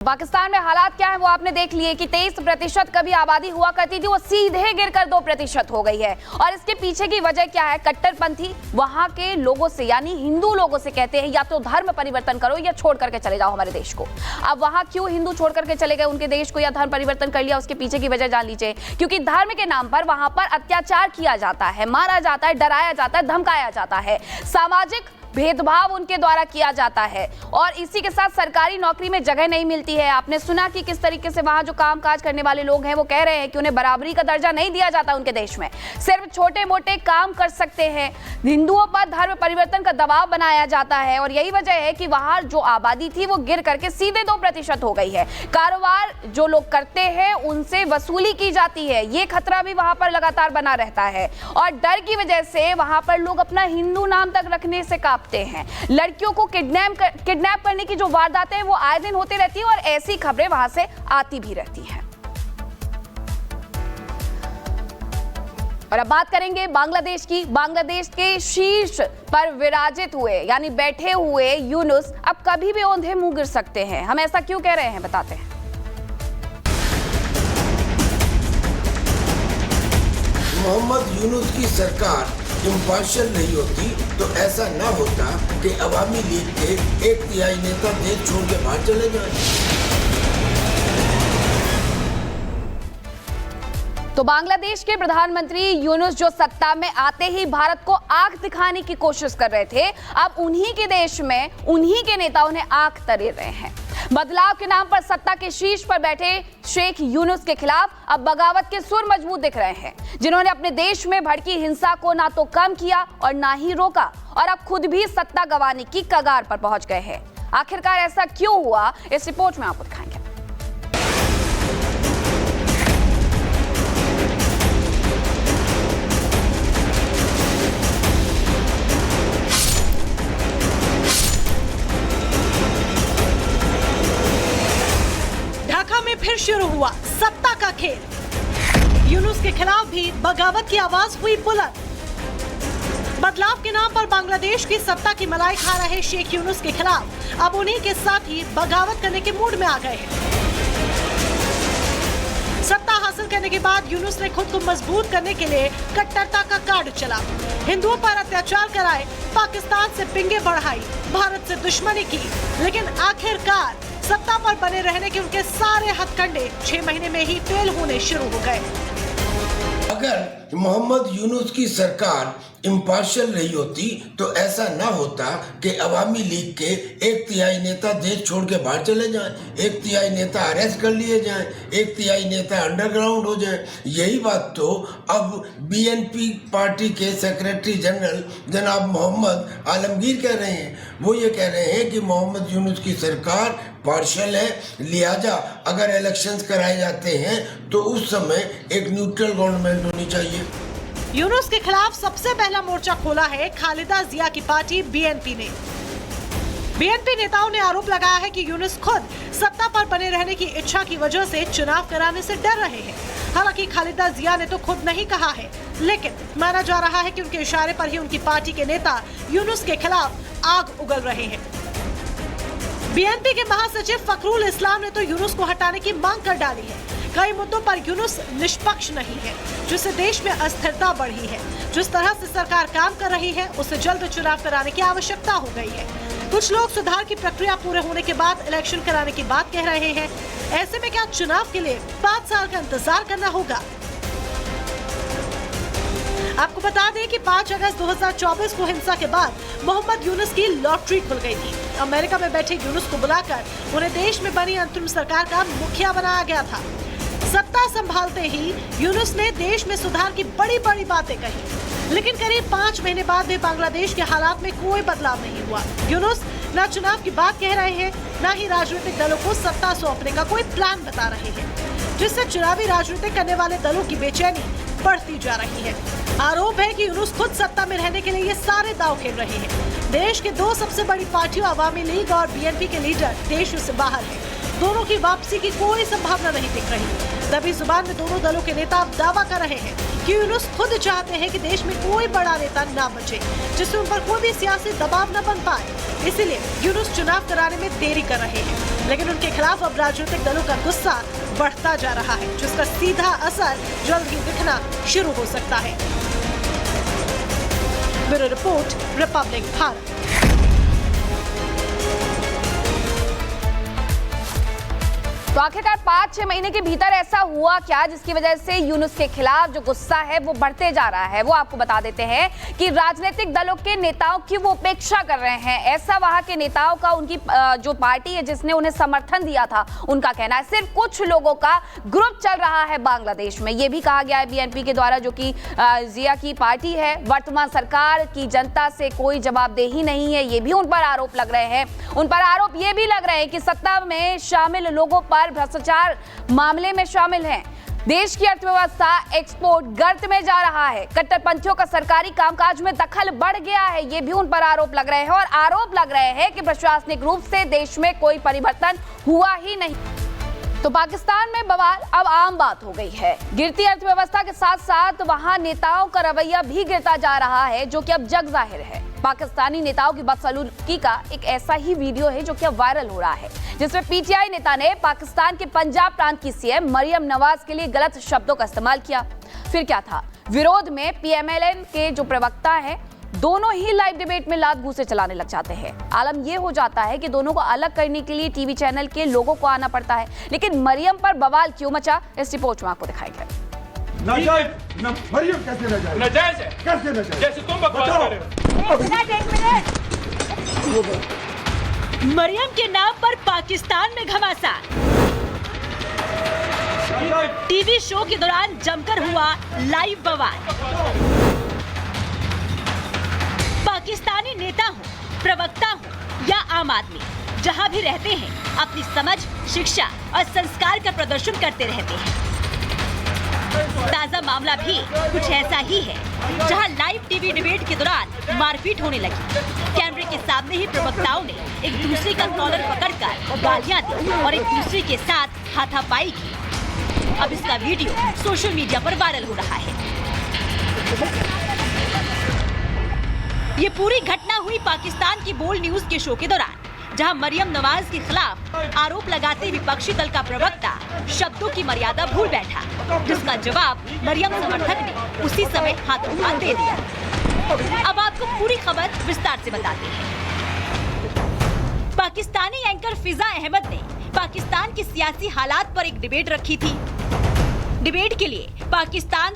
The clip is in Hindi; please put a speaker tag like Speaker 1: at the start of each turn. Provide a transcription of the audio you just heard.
Speaker 1: पाकिस्तान में हालात क्या है वो आपने देख लिए कि 23% कभी आबादी हुआ करती थी वो सीधे गिरकर 2% हो गई है। और इसके पीछे की वजह क्या है? कट्टरपंथी वहां के लोगों से यानी हिंदू लोगों से कहते हैं या तो धर्म परिवर्तन करो या छोड़ करके चले जाओ हमारे देश को। अब वहां क्यों हिंदू छोड़ करके चले गए उनके देश को या धर्म परिवर्तन कर लिया, उसके पीछे की वजह जान लीजिए। क्योंकि धर्म के नाम पर वहां पर अत्याचार किया जाता है, मारा जाता है, डराया जाता है, धमकाया जाता है, सामाजिक भेदभाव उनके द्वारा किया जाता है और इसी के साथ सरकारी नौकरी में जगह नहीं मिलती है। आपने सुना कि किस तरीके से वहां जो कामकाज करने वाले लोग हैं वो कह रहे हैं कि उन्हें बराबरी का दर्जा नहीं दिया जाता उनके देश में, सिर्फ छोटे मोटे काम कर सकते हैं। हिंदुओं पर धर्म परिवर्तन का दबाव बनाया जाता है और यही वजह है कि वहां जो आबादी थी वो गिर करके सीधे 2% हो गई है। कारोबार जो लोग करते हैं उनसे वसूली की जाती है, ये खतरा भी वहां पर लगातार बना रहता है और डर की वजह से वहां पर लोग अपना हिंदू नाम तक रखने से हैं। लड़कियों को किडनैप करने की जो वारदातें हैं वो आए दिन होती रहती है और ऐसी खबरें वहां से आती भी रहती हैं। और अब बात करेंगे बांग्लादेश की। बांग्लादेश के शीर्ष पर विराजित हुए यानी बैठे हुए यूनुस अब कभी भी औंधे मुंह गिर सकते हैं। हम ऐसा क्यों कह रहे हैं बताते हैं।
Speaker 2: मोहम्मद यूनुस की सरकार इम्पार्शियल नहीं होती तो ऐसा ना होता कि अवामी लीग के 1/3 नेता देश छोड़ के बाहर चले जाएं।
Speaker 1: तो बांग्लादेश के प्रधानमंत्री यूनुस जो सत्ता में आते ही भारत को आंख दिखाने की कोशिश कर रहे थे, अब उन्हीं के देश में उन्हीं के नेता उन्हें आंख तरे रहे हैं। बदलाव के नाम पर सत्ता के शीर्ष पर बैठे शेख यूनुस के खिलाफ अब बगावत के सुर मजबूत दिख रहे हैं, जिन्होंने अपने देश में भड़की हिंसा को ना तो कम किया और ना ही रोका और अब खुद भी सत्ता गंवाने की कगार पर पहुंच गए हैं। आखिरकार ऐसा क्यों हुआ, इस रिपोर्ट में आपको दिखाएंगे।
Speaker 3: फिर शुरू हुआ सत्ता का खेल। यूनुस के खिलाफ भी बगावत की आवाज हुई बुलंद। बदलाव के नाम पर बांग्लादेश की सत्ता की मलाई खा रहे शेख यूनुस के खिलाफ अब उन्हीं के साथ ही बगावत करने के मूड में आ गए हैं। सत्ता हासिल करने के बाद यूनुस ने खुद को मजबूत करने के लिए कट्टरता का कार्ड चला, हिंदुओं पर अत्याचार कराए, पाकिस्तान से पिंगे बढ़ाई, भारत से दुश्मनी की, लेकिन आखिरकार सत्ता पर बने रहने के उनके सारे हथकंडे 6 महीने में ही फेल होने शुरू हो गए।
Speaker 2: अगर मोहम्मद यूनुस की सरकार इम्पार्शियल नहीं होती तो ऐसा ना होता कि अवामी लीग के 1/3 नेता देश छोड़ के बाहर चले जाएं, 1/3 नेता अरेस्ट कर लिए जाएं, 1/3 नेता अंडरग्राउंड हो जाएं। यही बात तो अब बीएनपी पार्टी के सेक्रेटरी जनरल जनाब मोहम्मद आलमगीर कह रहे हैं। वो ये कह रहे हैं कि मोहम्मद यूनुस की सरकार पार्शियल है, लिहाजा अगर इलेक्शंस कराए जाते हैं तो उस समय एक न्यूट्रल गवर्नमेंट होनी चाहिए।
Speaker 3: यूनुस के खिलाफ सबसे पहला मोर्चा खोला है खालिदा जिया की पार्टी बीएनपी ने। बीएनपी नेताओं ने आरोप लगाया है कि यूनुस खुद सत्ता पर बने रहने की इच्छा की वजह से चुनाव कराने से डर रहे हैं। हालांकि खालिदा जिया ने तो खुद नहीं कहा है, लेकिन माना जा रहा है कि उनके इशारे पर ही उनकी पार्टी के नेता यूनुस के खिलाफ आग उगल रहे हैं। बीएनपी के महासचिव फखरुल इस्लाम ने तो यूनुस को हटाने की मांग कर डाली है। कई मुद्दों पर यूनुस निष्पक्ष नहीं है, जिससे देश में अस्थिरता बढ़ी है। जिस तरह से सरकार काम कर रही है उससे जल्द चुनाव कराने की आवश्यकता हो गई है। कुछ लोग सुधार की प्रक्रिया पूरे होने के बाद इलेक्शन कराने की बात कह रहे हैं। ऐसे में क्या चुनाव के लिए 5 साल का इंतजार करना होगा? आपको बता दें कि 5 अगस्त 2024 को हिंसा के बाद मोहम्मद यूनुस की लॉटरी खुल गई थी। अमेरिका में बैठे यूनुस को बुलाकर उन्हें देश में बनी अंतरिम सरकार का मुखिया बनाया गया था। सत्ता संभालते ही यूनुस ने देश में सुधार की बड़ी बड़ी बातें कही, लेकिन करीब 5 महीने बाद भी बांग्लादेश के हालात में कोई बदलाव नहीं हुआ। यूनुस न चुनाव की बात कह रहे हैं, न ही राजनीतिक दलों को सत्ता सौंपने का कोई प्लान बता रहे हैं, जिससे चुनावी राजनीति करने वाले दलों की बेचैनी बढ़ती जा रही है। आरोप है कि यूनुस खुद सत्ता में रहने के लिए ये सारे दांव खेल रहे हैं। देश के 2 सबसे बड़ी पार्टियों अवामी लीग और बीएनपी के लीडर देश से बाहर हैं। दोनों की वापसी की कोई संभावना नहीं दिख रही। दबी जुबान में दोनों दलों के नेता अब दावा कर रहे हैं कि यूनुस खुद चाहते हैं कि देश में कोई बड़ा नेता ना बचे, जिससे उन पर कोई भी सियासी दबाव न बन पाए। इसीलिए यूनुस चुनाव कराने में देरी कर रहे हैं। लेकिन उनके खिलाफ अब राजनीतिक दलों का गुस्सा बढ़ता जा रहा है, जिसका सीधा असर जल्द ही दिखना शुरू हो सकता है। Bureau report, Republic Bharat.
Speaker 1: तो आखिरकार 5-6 महीने के भीतर ऐसा हुआ क्या जिसकी वजह से यूनुस के खिलाफ जो गुस्सा है वो बढ़ते जा रहा है? वो आपको बता देते हैं कि राजनीतिक दलों के नेताओं की वो उपेक्षा कर रहे हैं। ऐसा वहां के नेताओं का, उनकी जो पार्टी है जिसने उन्हें समर्थन दिया था, उनका कहना है। सिर्फ कुछ लोगों का ग्रुप चल रहा है बांग्लादेश में। ये भी कहा गया है बीएनपी के द्वारा, जो कि जिया की पार्टी है। वर्तमान सरकार की जनता से कोई जवाबदेही नहीं है, ये भी उन पर आरोप लग रहे हैं। उन पर आरोप ये भी लग रहे हैं कि सत्ता में शामिल लोगों पर भ्रष्टाचार मामले में शामिल हैं। देश की अर्थव्यवस्था एक्सपोर्ट गर्त में जा रहा है। कट्टरपंथियों का सरकारी कामकाज में दखल बढ़ गया है, ये भी उन पर आरोप लग रहे हैं। और आरोप लग रहे हैं कि प्रशासनिक रूप से देश में कोई परिवर्तन हुआ ही नहीं। तो पाकिस्तान में बवाल अब आम बात हो गई है। गिरती अर्थव्यवस्था के साथ साथ वहां नेताओं का रवैया भी गिरता जा रहा है, जो कि अब जग जाहिर है। पाकिस्तानी नेताओं की बदसलूकी का एक ऐसा ही वीडियो है जो कि अब वायरल हो रहा है, जिसमें पीटीआई नेता ने पाकिस्तान के पंजाब प्रांत की सीएम मरियम नवाज के लिए गलत शब्दों का इस्तेमाल किया। फिर क्या था? विरोध में पीएमएलएन के जो प्रवक्ता है, दोनों ही लाइव डिबेट में लात घूंसे चलाने लग जाते हैं। आलम यह हो जाता है कि दोनों को अलग करने के लिए टीवी चैनल के लोगों को आना पड़ता है। लेकिन मरियम पर बवाल क्यों मचा, इस रिपोर्ट में आपको दिखाएंगे।
Speaker 4: मरियम कैसे नाजायज है? कैसे नाजायज? जैसे तुम बकवास कर रहे हो।
Speaker 3: मरियम के नाम पर पाकिस्तान में घमासान। टीवी शो के दौरान जमकर हुआ लाइव बवाल। पाकिस्तानी नेता हो, प्रवक्ता हो या आम आदमी, जहां भी रहते हैं अपनी समझ, शिक्षा और संस्कार का प्रदर्शन करते रहते हैं। ताजा मामला भी कुछ ऐसा ही है, जहां लाइव टीवी डिबेट के दौरान मारपीट होने लगी। कैमरे के सामने ही प्रवक्ताओं ने एक दूसरे का कॉलर पकड़कर गालियां दी और एक दूसरे के साथ हाथापाई की। अब इसका वीडियो सोशल मीडिया पर वायरल हो रहा है। ये पूरी घटना हुई पाकिस्तान की बोल्ड न्यूज के शो के दौरान, जहां मरियम नवाज के खिलाफ आरोप लगाते विपक्षी दल का प्रवक्ता शब्दों की मर्यादा भूल बैठा, जिसका जवाब मरियम समर्थक ने उसी समय हाथों हाथ दे दिया। अब आपको पूरी खबर विस्तार से बताते हैं। पाकिस्तानी एंकर फिजा अहमद ने पाकिस्तान की सियासी हालात पर एक डिबेट रखी थी। डिबेट के लिए पाकिस्तान